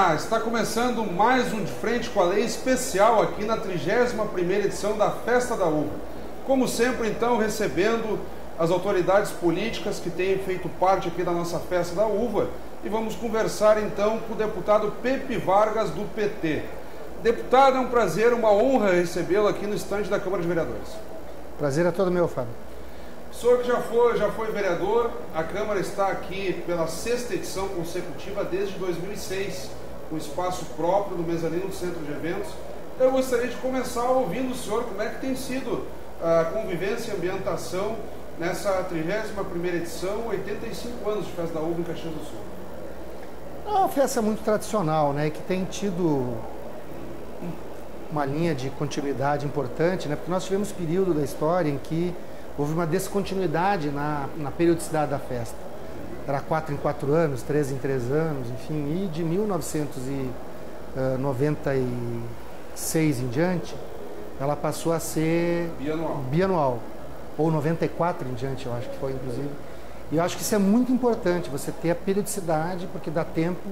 Olá, está começando mais um De Frente com a Lei especial aqui na 31ª edição da Festa da Uva. Como sempre, então, recebendo as autoridades políticas que têm feito parte aqui da nossa Festa da Uva e vamos conversar então com o deputado Pepe Vargas do PT. Deputado, é um prazer, uma honra recebê-lo aqui no estande da Câmara de Vereadores. Prazer é todo meu, Fábio. O senhor que já foi vereador, a Câmara está aqui pela 6ª edição consecutiva desde 2006, com espaço próprio no mezanino do Centro de Eventos. Eu gostaria de começar ouvindo o senhor como é que tem sido a convivência e ambientação nessa 31ª edição, 85 anos de Festa da Uva em Caxias do Sul. É uma festa muito tradicional, né, que tem tido uma linha de continuidade importante, né, porque nós tivemos período da história em que houve uma descontinuidade na periodicidade da festa. Era 4 em 4 anos, 3 em 3 anos, enfim, e de 1996 em diante, ela passou a ser bianual, ou 94 em diante, eu acho que foi, inclusive. E eu acho que isso é muito importante, você ter a periodicidade, porque dá tempo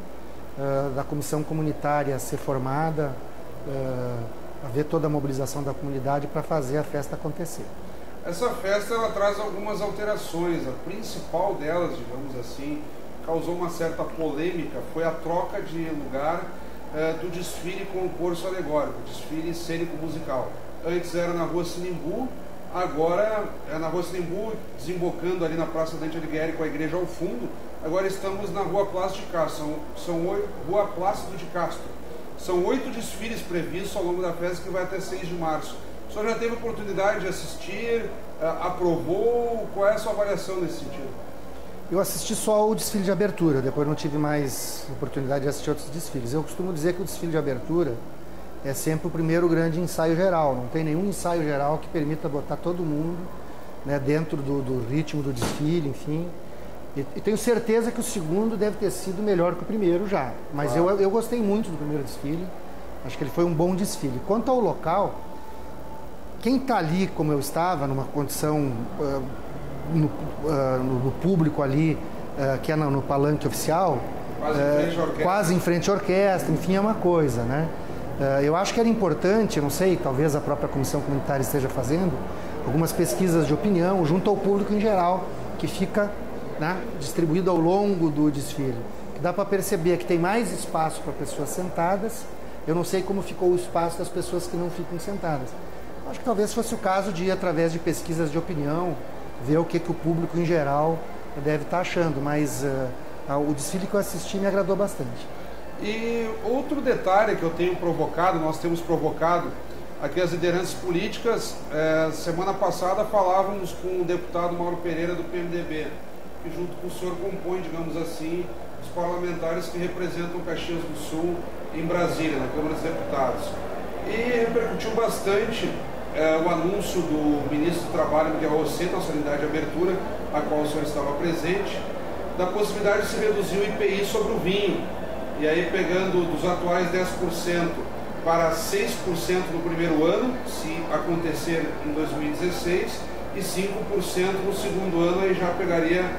da comissão comunitária ser formada, haver toda a mobilização da comunidade para fazer a festa acontecer. Essa festa ela traz algumas alterações, a principal delas, digamos assim, causou uma certa polêmica, foi a troca de lugar do desfile com o curso alegórico, desfile cênico-musical. Antes era na Rua Sinimbu, agora é na Rua Sinimbu, desembocando ali na Praça Dante Alighieri com a igreja ao fundo, agora estamos na Rua Plácido de Castro, Rua Plácido de Castro. São 8 desfiles previstos ao longo da festa que vai até 6 de março. O senhor já teve oportunidade de assistir, aprovou? Qual é a sua avaliação nesse sentido? Eu assisti só o desfile de abertura, depois não tive mais oportunidade de assistir outros desfiles. Eu costumo dizer que o desfile de abertura é sempre o primeiro grande ensaio geral, não tem nenhum ensaio geral que permita botar todo mundo, né, dentro do ritmo do desfile, enfim. E tenho certeza que o segundo deve ter sido melhor que o primeiro já, mas claro. Eu gostei muito do primeiro desfile, acho que ele foi um bom desfile. Quanto ao local, quem está ali, como eu estava, numa condição no público ali, que é no palanque oficial, quase em frente à orquestra, enfim, é uma coisa, né? Eu acho que era importante, não sei, talvez a própria comissão comunitária esteja fazendo, algumas pesquisas de opinião junto ao público em geral, que fica, né, distribuído ao longo do desfile. Que dá para perceber que tem mais espaço para pessoas sentadas. Eu não sei como ficou o espaço das pessoas que não ficam sentadas. Acho que talvez fosse o caso de ir através de pesquisas de opinião, ver o que o público em geral deve estar achando, mas o desfile que eu assisti me agradou bastante. E outro detalhe que eu tenho provocado, nós temos provocado aqui as lideranças políticas, semana passada falávamos com o deputado Mauro Pereira do PMDB, que junto com o senhor compõe, digamos assim, os parlamentares que representam Caxias do Sul em Brasília, na Câmara dos Deputados. E repercutiu bastante o anúncio do ministro do Trabalho, Miguel Rosseto, na solenidade de abertura, a qual o senhor estava presente, da possibilidade de se reduzir o IPI sobre o vinho, e aí pegando dos atuais 10% para 6% no primeiro ano, se acontecer em 2016, e 5% no segundo ano, aí já pegaria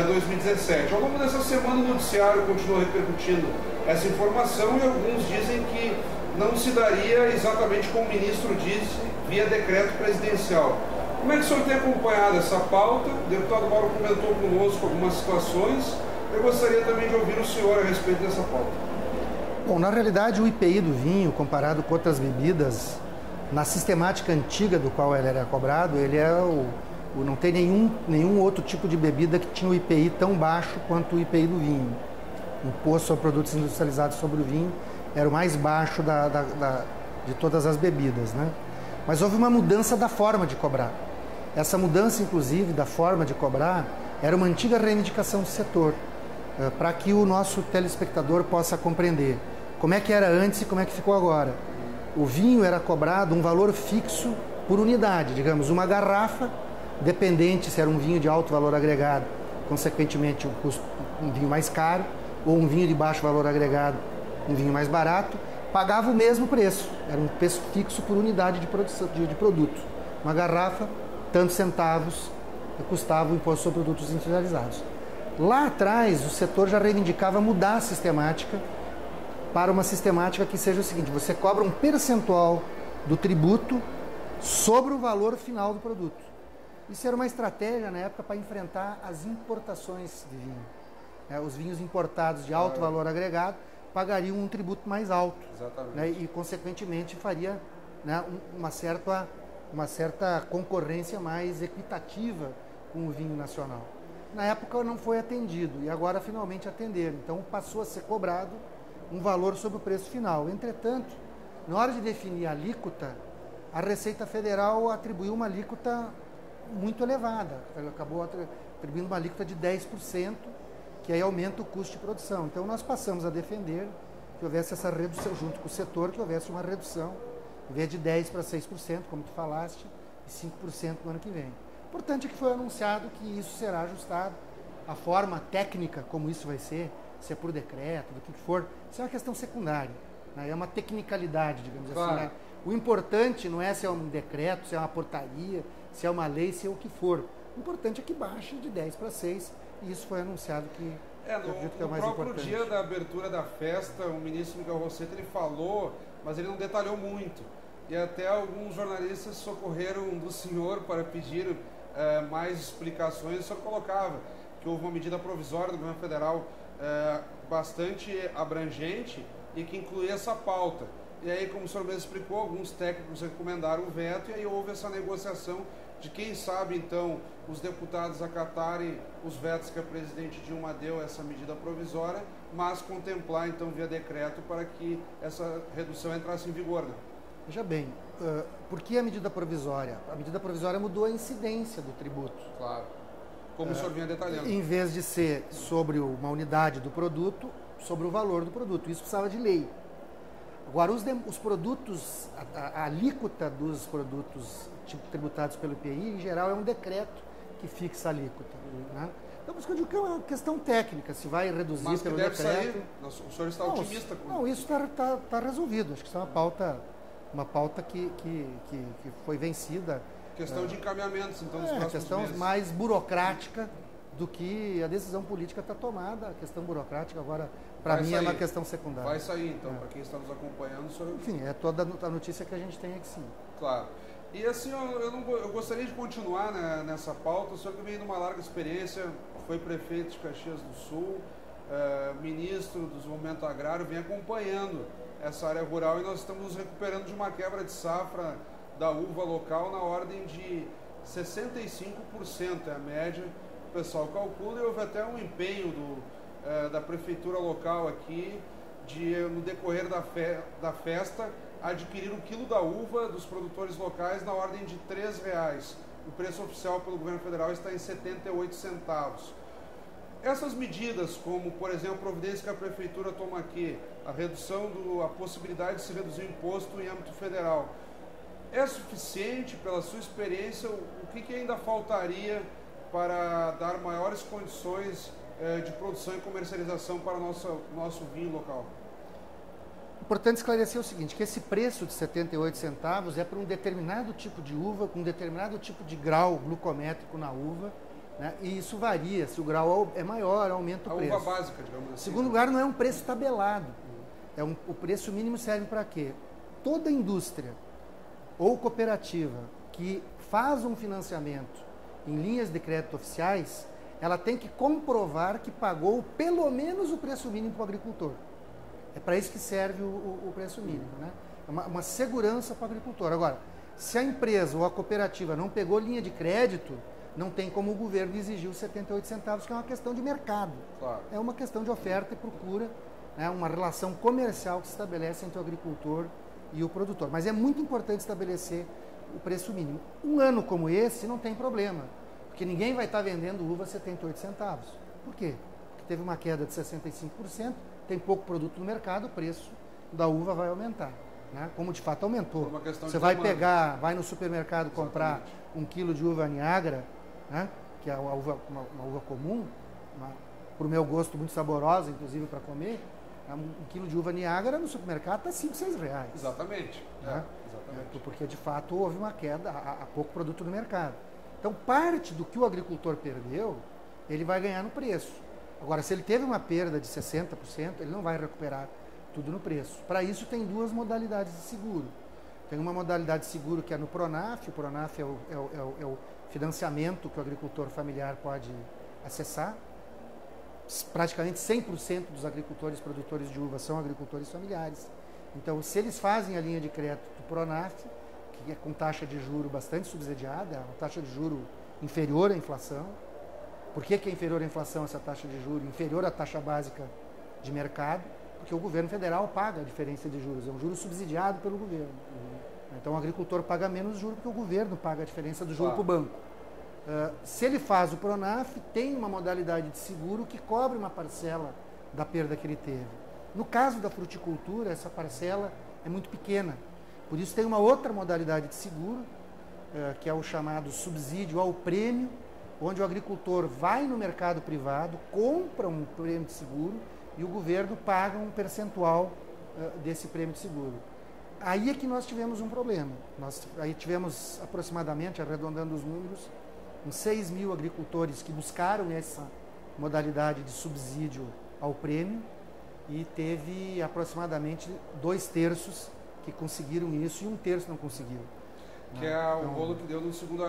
2017. Ao longo dessa semana o noticiário continua repercutindo essa informação e alguns dizem que não se daria exatamente como o ministro disse, via decreto presidencial. Como é que o senhor tem acompanhado essa pauta? O deputado Mauro comentou conosco algumas situações. Eu gostaria também de ouvir o senhor a respeito dessa pauta. Bom, na realidade o IPI do vinho, comparado com outras bebidas, na sistemática antiga do qual ele era cobrado, ele é não tem nenhum outro tipo de bebida que tinha o IPI tão baixo quanto o IPI do vinho. O imposto sobre produtos industrializados sobre o vinho era o mais baixo de todas as bebidas, né? Mas houve uma mudança da forma de cobrar. Essa mudança, inclusive, da forma de cobrar, era uma antiga reivindicação do setor, para que o nosso telespectador possa compreender como é que era antes e como é que ficou agora. O vinho era cobrado um valor fixo por unidade, digamos, uma garrafa, dependente se era um vinho de alto valor agregado, consequentemente um vinho mais caro, ou um vinho de baixo valor agregado, um vinho mais barato, pagava o mesmo preço, era um preço fixo por unidade de produto. Uma garrafa, tantos centavos, custava o imposto sobre produtos industrializados. Lá atrás, o setor já reivindicava mudar a sistemática para uma sistemática que seja o seguinte: você cobra um percentual do tributo sobre o valor final do produto. Isso era uma estratégia na época para enfrentar as importações de vinho. Os vinhos importados de alto valor agregado pagariam um tributo mais alto. Exatamente. Né, e, consequentemente, faria, né, uma certa concorrência mais equitativa com o vinho nacional. Na época não foi atendido e agora finalmente atenderam. Então passou a ser cobrado um valor sobre o preço final. Entretanto, na hora de definir a alíquota, a Receita Federal atribuiu uma alíquota muito elevada. Ela acabou atribuindo uma alíquota de 10%, que aí aumenta o custo de produção. Então nós passamos a defender que houvesse essa redução, junto com o setor, que houvesse uma redução, em vez de 10% para 6%, como tu falaste, e 5% no ano que vem. Importante é que foi anunciado que isso será ajustado. A forma técnica como isso vai ser, se é por decreto, do que for, isso é uma questão secundária. Né? É uma tecnicalidade, digamos assim. Né? O importante não é se é um decreto, se é uma portaria, se é uma lei, se é o que for. O importante é que baixe de 10 para 6, e isso foi anunciado que no próprio dia da abertura da festa, o ministro Miguel Rosseto ele falou, mas ele não detalhou muito. E até alguns jornalistas socorreram do senhor para pedir mais explicações. O senhor colocava que houve uma medida provisória do governo federal bastante abrangente e que incluía essa pauta. E aí, como o senhor mesmo explicou, alguns técnicos recomendaram o veto e aí houve essa negociação de quem sabe, então, os deputados acatarem os vetos que a presidente Dilma deu a essa medida provisória, mas contemplar, então, via decreto para que essa redução entrasse em vigor. Né? Veja bem, por que a medida provisória? A medida provisória mudou a incidência do tributo. Claro, como o senhor vinha detalhando. Em vez de ser sobre uma unidade do produto, sobre o valor do produto. Isso precisava de lei. Agora, os produtos, a alíquota dos produtos tributados pelo IPI, em geral, é um decreto que fixa a alíquota. Né? Então, por isso que eu digo que é uma questão técnica, se vai reduzir mas pelo deve decreto. Sair. O senhor está otimista com isso? Não, isso está resolvido. Acho que isso é uma pauta que foi vencida. Questão de encaminhamentos, então, nos próximos questão meses. Mais burocrática do que a decisão política está tomada. A questão burocrática agora, para mim, é uma questão secundária. Vai sair, então, para quem está nos acompanhando. O senhor... Enfim, é toda a notícia que a gente tem aqui, sim. Claro. E assim, eu gostaria de continuar, né, nessa pauta. O senhor que vem de uma larga experiência, foi prefeito de Caxias do Sul, ministro do Desenvolvimento Agrário, vem acompanhando essa área rural e nós estamos nos recuperando de uma quebra de safra da uva local na ordem de 65%, é a média que o pessoal calcula, e houve até um empenho da prefeitura local aqui de, no decorrer da festa, adquirir o quilo da uva dos produtores locais na ordem de R$3. O preço oficial pelo governo federal está em 78 centavos. Essas medidas, como, por exemplo, a providência que a prefeitura toma aqui, a redução a possibilidade de se reduzir o imposto em âmbito federal, é suficiente, pela sua experiência? O que ainda faltaria para dar maiores condições de produção e comercialização para o nosso vinho local? Importante esclarecer o seguinte, que esse preço de 78 centavos é para um determinado tipo de uva, com um determinado tipo de grau glucométrico na uva, né? E isso varia, se o grau é maior, aumenta o preço. A uva básica, digamos assim. Em segundo lugar, não é um preço tabelado. O preço mínimo serve para quê? Toda indústria ou cooperativa que faz um financiamento em linhas de crédito oficiais, ela tem que comprovar que pagou pelo menos o preço mínimo para o agricultor. É para isso que serve o preço mínimo, né? É uma segurança para o agricultor. Agora, se a empresa ou a cooperativa não pegou linha de crédito, não tem como o governo exigir os 78 centavos, que é uma questão de mercado. Claro. É uma questão de oferta e procura, né? Uma relação comercial que se estabelece entre o agricultor e o produtor. Mas é muito importante estabelecer o preço mínimo. Um ano como esse não tem problema, porque ninguém vai estar vendendo uva a 78 centavos. Por quê? Porque teve uma queda de 65%, tem pouco produto no mercado, o preço da uva vai aumentar, né? Como de fato aumentou. Você vai vai no supermercado comprar um quilo de uva Niagara, né? Que é uma uva comum, por meu gosto muito saborosa, inclusive para comer. Um quilo de uva Niagara no supermercado está R$5, R$6. Exatamente. Né? Exatamente. Porque de fato houve uma queda, há pouco produto no mercado. Então parte do que o agricultor perdeu, ele vai ganhar no preço. Agora, se ele teve uma perda de 60%, ele não vai recuperar tudo no preço. Para isso tem duas modalidades de seguro. Tem uma modalidade de seguro que é no Pronaf. O Pronaf é o financiamento que o agricultor familiar pode acessar. Praticamente 100% dos agricultores produtores de uva são agricultores familiares. Então, se eles fazem a linha de crédito do Pronaf, que é com taxa de juro bastante subsidiada, é uma taxa de juro inferior à inflação. Por que é inferior à inflação essa taxa de juro? Inferior à taxa básica de mercado, porque o governo federal paga a diferença de juros, é um juro subsidiado pelo governo. Então o agricultor paga menos juros porque o governo paga a diferença do juro para o banco. Se ele faz o Pronaf, tem uma modalidade de seguro que cobre uma parcela da perda que ele teve. No caso da fruticultura, essa parcela é muito pequena. Por isso tem uma outra modalidade de seguro, que é o chamado subsídio ao prêmio, onde o agricultor vai no mercado privado, compra um prêmio de seguro e o governo paga um percentual desse prêmio de seguro. Aí é que nós tivemos um problema. Aí tivemos aproximadamente, arredondando os números, uns 6 mil agricultores que buscaram essa modalidade de subsídio ao prêmio e teve aproximadamente 2/3 que conseguiram isso e 1/3 não conseguiu. Que é o rolo que deu no seguro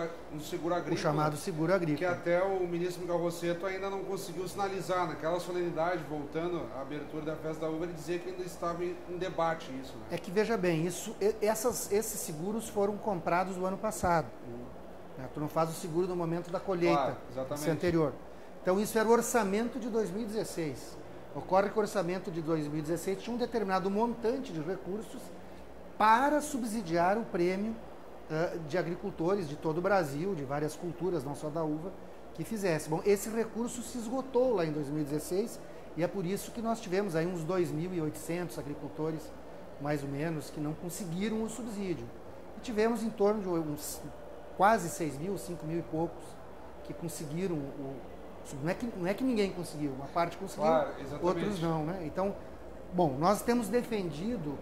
agrícola. O chamado seguro agrícola. Que até o ministro Miguel Rossetto ainda não conseguiu sinalizar, naquela solenidade, voltando à abertura da Festa da Uva, ele dizia que ainda estava em debate isso. Né? É que, veja bem, esses seguros foram comprados no ano passado. Tu não faz o seguro no momento da colheita, exatamente. Anterior. Então isso era o orçamento de 2016. Ocorre que o orçamento de 2016 tinha um determinado montante de recursos para subsidiar o prêmio de agricultores de todo o Brasil, de várias culturas, não só da uva, que fizesse. Bom, esse recurso se esgotou lá em 2016 e é por isso que nós tivemos aí uns 2.800 agricultores, mais ou menos, que não conseguiram o subsídio. E tivemos em torno de uns quase 6 mil, 5 mil e poucos que conseguiram não é que ninguém conseguiu, uma parte conseguiu, outros não, né? Então, bom, nós temos defendido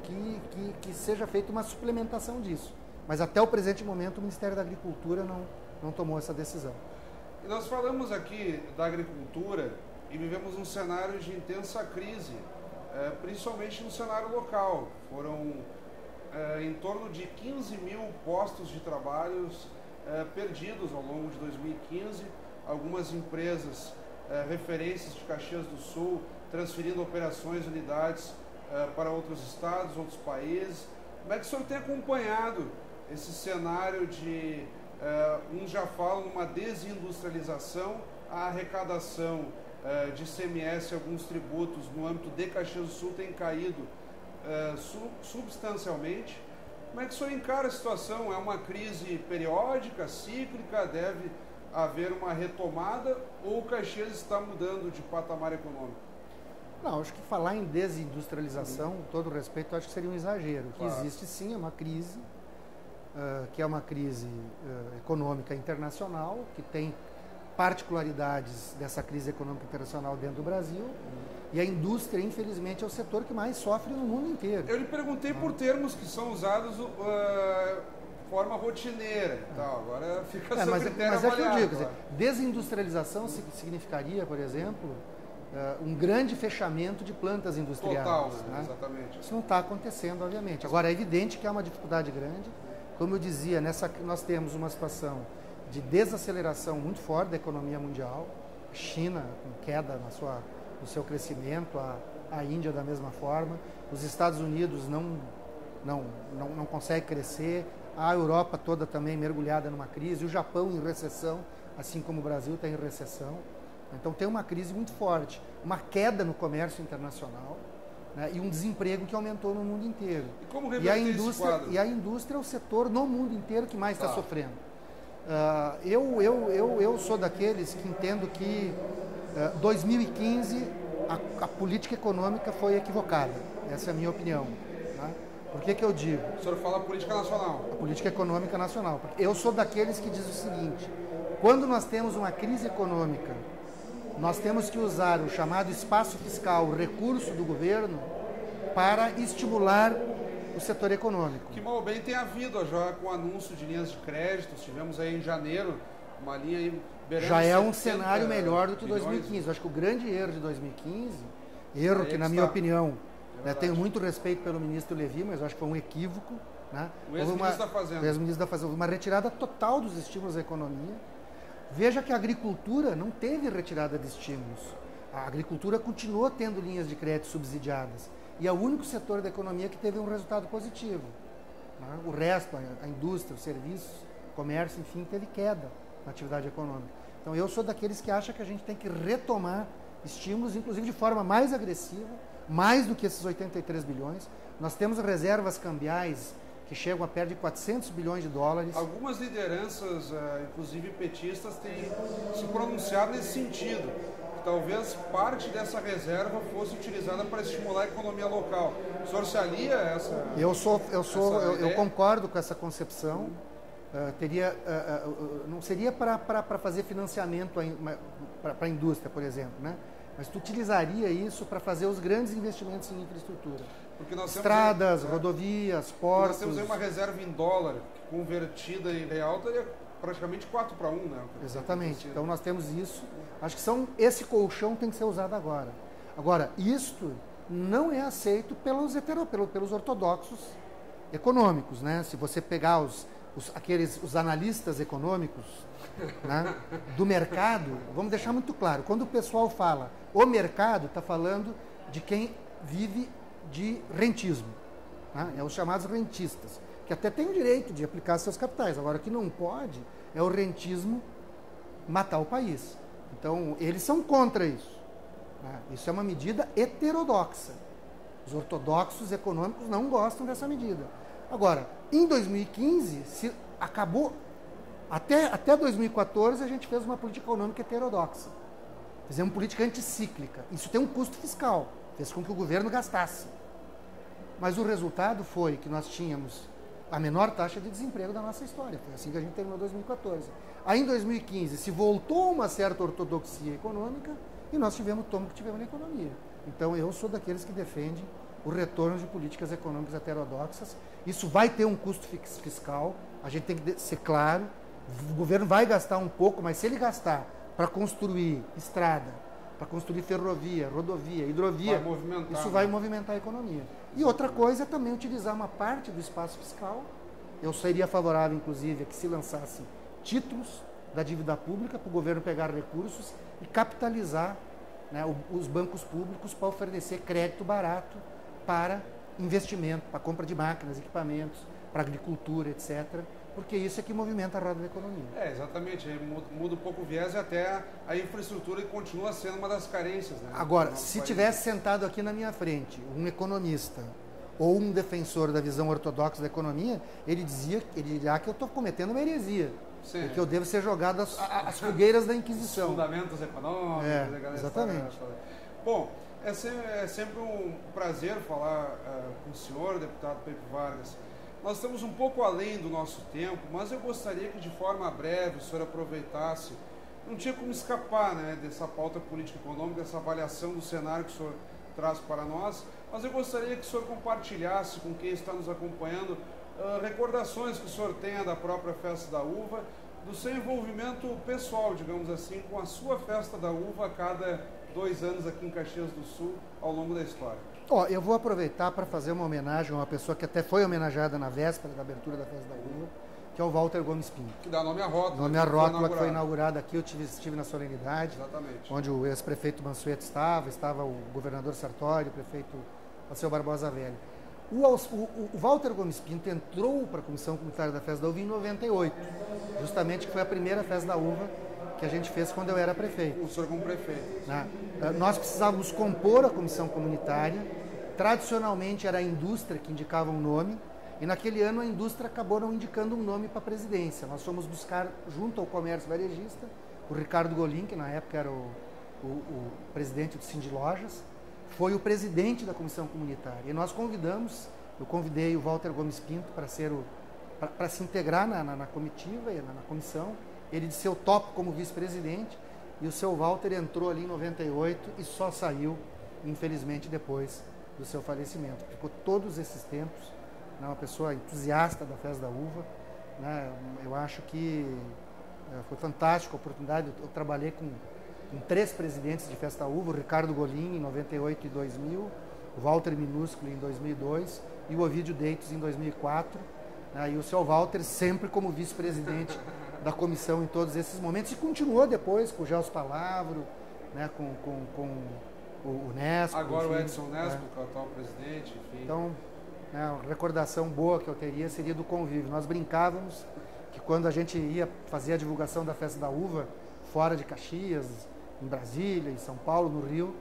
que seja feita uma suplementação disso. Mas até o presente momento o Ministério da Agricultura não tomou essa decisão. E nós falamos aqui da agricultura e vivemos um cenário de intensa crise, principalmente no cenário local. Foram em torno de 15 mil postos de trabalho perdidos ao longo de 2015. Algumas empresas, referências de Caxias do Sul, transferindo operações, unidades para outros estados, outros países. Como é que o senhor tem acompanhado esse cenário de, uns já falam numa desindustrialização, a arrecadação de ICMS e alguns tributos no âmbito de Caxias do Sul tem caído substancialmente. Como é que o senhor encara a situação? É uma crise periódica, cíclica, deve haver uma retomada ou o Caxias está mudando de patamar econômico? Não, acho que falar em desindustrialização, com todo respeito, acho que seria um exagero. O que existe sim é uma crise, que é uma crise econômica internacional, que tem particularidades dessa crise econômica internacional dentro do Brasil, e a indústria, infelizmente, é o setor que mais sofre no mundo inteiro. Eu lhe perguntei por termos que são usados de forma rotineira e tal, agora fica sob critério avaliado. Mas é que eu digo, quer dizer, desindustrialização significaria, por exemplo, um grande fechamento de plantas industriais. Total, né? Exatamente. Isso não está acontecendo, obviamente. Agora, é evidente que há uma dificuldade grande. Como eu dizia, nós temos uma situação de desaceleração muito forte da economia mundial. A China com queda no seu crescimento, a Índia da mesma forma. Os Estados Unidos não consegue crescer. A Europa toda também mergulhada numa crise. O Japão em recessão, assim como o Brasil está em recessão. Então tem uma crise muito forte, uma queda no comércio internacional, né, e um desemprego que aumentou no mundo inteiro. E como reverter esse quadro? E a indústria é o setor no mundo inteiro que mais está sofrendo. Eu sou daqueles que entendo que 2015 a política econômica foi equivocada. Essa é a minha opinião. Né? Por que eu digo? O senhor fala política nacional. A política econômica nacional. Porque eu sou daqueles que diz o seguinte: quando nós temos uma crise econômica, nós temos que usar o chamado espaço fiscal, o recurso do governo, para estimular o setor econômico. Que mal bem tem havido já com o anúncio de linhas de créditos. Tivemos aí em janeiro uma linha aí já é um cenário melhor do que 2015. Eu acho que o grande erro de 2015, que na minha opinião Tenho muito respeito pelo ministro Levi, mas eu acho que foi um equívoco. Né? O ex-ministro da Fazenda. O ex-ministro da Fazenda. Uma retirada total dos estímulos à economia. Veja que a agricultura não teve retirada de estímulos. A agricultura continuou tendo linhas de crédito subsidiadas. E é o único setor da economia que teve um resultado positivo. Né? O resto, a indústria, os serviços, o comércio, enfim, teve queda na atividade econômica. Então eu sou daqueles que acham que a gente tem que retomar estímulos, inclusive de forma mais agressiva, mais do que esses 83 bilhões. Nós temos reservas cambiais que chegam a perto de 400 bilhões de dólares. Algumas lideranças, inclusive petistas, têm se pronunciado nesse sentido. Que talvez parte dessa reserva fosse utilizada para estimular a economia local. O senhor se alia a essa Eu concordo com essa concepção. Não seria para fazer financiamento para a indústria, por exemplo, né? Mas tu utilizaria isso para fazer os grandes investimentos em infraestrutura. Porque nós estradas, rodovias, portos. Nós temos aí uma reserva em dólar, que convertida em real, daria praticamente 4-1, né? Exatamente. Então nós temos isso. Acho que esse colchão tem que ser usado agora. Agora, isto não é aceito pelos ortodoxos econômicos, né? Se você pegar os analistas econômicos, né, do mercado, vamos deixar muito claro, quando o pessoal fala o mercado, está falando de quem vive de rentismo, né? É os chamados rentistas, que até tem o direito de aplicar seus capitais. Agora, o que não pode é o rentismo matar o país. Então, eles são contra isso, né? Isso é uma medida heterodoxa. Os ortodoxos econômicos não gostam dessa medida. Agora, em 2015, se acabou, até 2014 a gente fez uma política econômica heterodoxa. Fizemos política anticíclica. Isso tem um custo fiscal, fez com que o governo gastasse. Mas o resultado foi que nós tínhamos a menor taxa de desemprego da nossa história. Foi assim que a gente terminou 2014. Aí em 2015 se voltou a uma certa ortodoxia econômica e nós tivemos o tombo que tivemos na economia. Então eu sou daqueles que defendem o retorno de políticas econômicas heterodoxas. Isso vai ter um custo fiscal, a gente tem que ser claro, o governo vai gastar um pouco, mas se ele gastar para construir estrada, para construir ferrovia, rodovia, hidrovia, isso vai movimentar a economia. E outra coisa é também utilizar uma parte do espaço fiscal. Eu seria favorável, inclusive, a que se lançasse títulos da dívida pública para o governo pegar recursos e capitalizar, né, os bancos públicos para oferecer crédito barato para investimento, para compra de máquinas, equipamentos, para agricultura, etc. Porque isso é que movimenta a roda da economia. Exatamente. Muda um pouco o viés e até a infraestrutura continua sendo uma das carências, né? Agora, se tivesse sentado aqui na minha frente um economista ou um defensor da visão ortodoxa da economia, ele diria que eu estou cometendo uma heresia. Sim. Que eu devo ser jogado às fogueiras da Inquisição. Os fundamentos econômicos. Exatamente. Bom, é sempre um prazer falar com o senhor, deputado Pepe Vargas. Nós estamos um pouco além do nosso tempo, mas eu gostaria que de forma breve o senhor aproveitasse, não tinha como escapar, né, dessa pauta política econômica, dessa avaliação do cenário que o senhor traz para nós, mas eu gostaria que o senhor compartilhasse com quem está nos acompanhando recordações que o senhor tenha da própria Festa da Uva, do seu envolvimento pessoal, digamos assim, com a sua Festa da Uva a cada 2 anos aqui em Caxias do Sul, ao longo da história. Eu vou aproveitar para fazer uma homenagem a uma pessoa que até foi homenageada na véspera da abertura da Festa da Uva, que é o Walter Gomes Pinto. Que dá nome à rótula. Nome à rótula que foi inaugurada aqui, eu estive na solenidade. Exatamente. Onde o ex-prefeito Mansueto estava o governador Sartori, o prefeito Alceu Barbosa Velho. O Walter Gomes Pinto entrou para a Comissão Comunitária da Festa da Uva em 98, justamente que foi a primeira Festa da Uva que a gente fez quando eu era prefeito. O senhor como prefeito. Nós precisávamos compor a comissão comunitária. Tradicionalmente era a indústria que indicava um nome, e naquele ano a indústria acabou não indicando um nome para a presidência. Nós fomos buscar, junto ao comércio varejista, o Ricardo Golim, que na época era o presidente do Cindy Lojas, foi o presidente da comissão comunitária. E nós eu convidei o Walter Gomes Pinto para se integrar na comitiva, na comissão. Ele disse: eu topo como vice-presidente, e o seu Walter entrou ali em 98 e só saiu, infelizmente, depois do seu falecimento. Ficou todos esses tempos, né, uma pessoa entusiasta da Festa da Uva, né? Eu acho que foi fantástica a oportunidade. Eu trabalhei com 3 presidentes de Festa da Uva: o Ricardo Golim em 98 e 2000, o Walter Minúsculo em 2002 e o Ovidio Deitos em 2004. Né, e o seu Walter sempre como vice-presidente da comissão em todos esses momentos, e continuou depois com o Gelson Palavro, né, com o Nespo. Agora enfim, o Edson Nespo, que é o atual presidente, enfim. Então, né, uma recordação boa que eu teria seria do convívio. Nós brincávamos que quando a gente ia fazer a divulgação da Festa da Uva, fora de Caxias, em Brasília, em São Paulo, no Rio,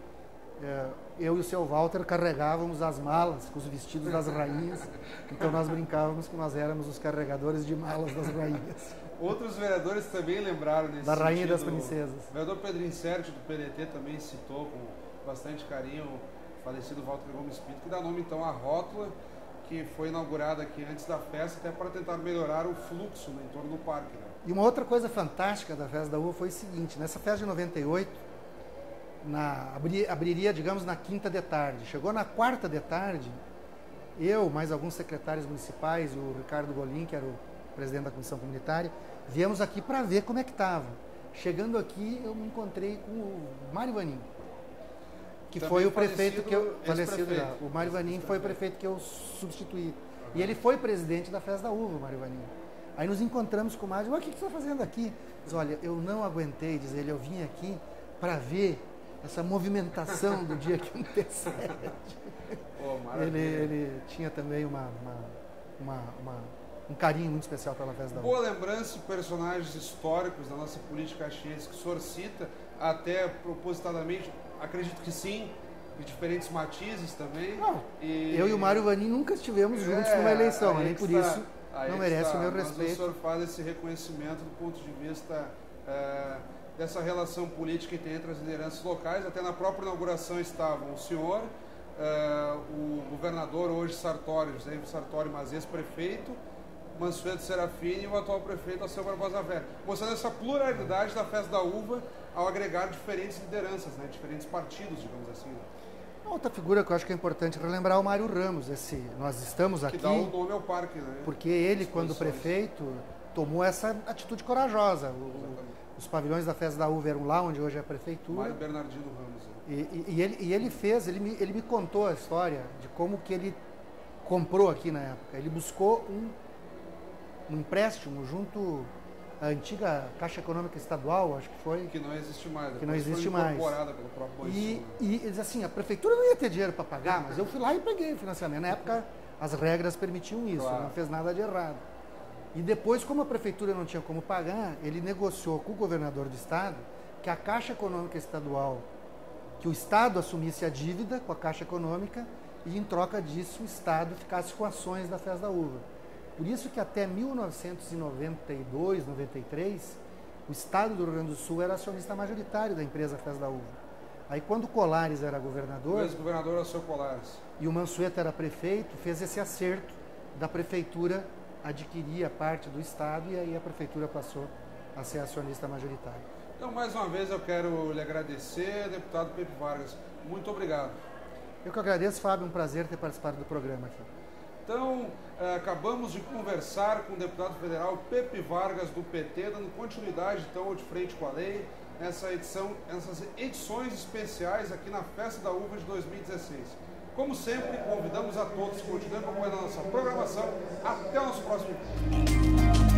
eu e o seu Walter carregávamos as malas com os vestidos das rainhas. Então nós brincávamos que nós éramos os carregadores de malas das rainhas. Outros vereadores também lembraram nesse Da rainha e das sentido. princesas. O vereador Pedro Incerti, do PDT, também citou com bastante carinho o falecido Walter Gomes Pinto, que dá nome então à rótula, que foi inaugurada aqui antes da festa, até para tentar melhorar o fluxo no entorno do parque. Né? E uma outra coisa fantástica da Festa da Uva foi o seguinte: nessa festa de 98, abriria, digamos, na quinta de tarde. Chegou na quarta de tarde, eu, mais alguns secretários municipais, e o Ricardo Golim, que era o presidente da comissão comunitária, viemos aqui para ver como é que estava. Chegando aqui, eu me encontrei com o Mário Vanin, que também foi o prefeito que eu... Falecido já. O Mário Vanin foi o prefeito que eu substituí. E ele foi presidente da Festa da Uva, o Mário Vanin. Aí nos encontramos com o Mário, o que você está fazendo aqui? Diz, olha, eu não aguentei, diz ele, eu vim aqui para ver essa movimentação do dia que antecede. Ele tinha também um carinho muito especial pela Festa da Uva. Boa lembrança de personagens históricos da nossa política caxiense que o senhor cita, até propositadamente, acredito que sim, de diferentes matizes também. Não, eu e o Mário Vanin nunca estivemos juntos numa eleição, nem por isso não merece o meu respeito. Mas o senhor faz esse reconhecimento do ponto de vista dessa relação política que tem entre as lideranças locais. Até na própria inauguração estavam o senhor, o governador hoje Sartori, José Sartori, mas ex-prefeito, Mansueto Serafini, e o atual prefeito Alceu Barbosa Velho, mostrando essa pluralidade da Festa da Uva ao agregar diferentes lideranças, né, diferentes partidos, digamos assim. Outra figura que eu acho que é importante relembrar é o Mário Ramos. Nós estamos aqui... Que dá o nome ao parque, né? Porque ele, quando prefeito, tomou essa atitude corajosa. Os pavilhões da Festa da Uva eram lá onde hoje é a prefeitura. Mário Bernardino Ramos. Né? Ele me contou a história de como que ele comprou aqui na época. Ele buscou um empréstimo junto à antiga Caixa Econômica Estadual, acho que foi. Que não existe mais. Que não existe mais. Incorporada pelo próprio e ele diz assim, a prefeitura não ia ter dinheiro para pagar, mas eu fui lá e peguei o financiamento. Na época, as regras permitiam isso, claro. Não fez nada de errado. E depois, como a prefeitura não tinha como pagar, ele negociou com o governador do estado que a Caixa Econômica Estadual, que o estado assumisse a dívida com a Caixa Econômica e em troca disso o estado ficasse com ações da Festa da Uva. Por isso que até 1992, 93, o estado do Rio Grande do Sul era acionista majoritário da empresa Festa da Uva. Aí quando o Colares era governador... O ex-governador era o seu Colares. E o Mansueto era prefeito, fez esse acerto da prefeitura adquirir a parte do estado, e aí a prefeitura passou a ser acionista majoritária. Então, mais uma vez, eu quero lhe agradecer, deputado Pepe Vargas. Muito obrigado. Eu que agradeço, Fábio, um prazer ter participado do programa aqui. Então, acabamos de conversar com o deputado federal Pepe Vargas, do PT, dando continuidade, então, de frente com a lei, nessas edições especiais aqui na Festa da Uva de 2016. Como sempre, convidamos a todos que continuem acompanhando a nossa programação. Até o nosso próximo vídeo.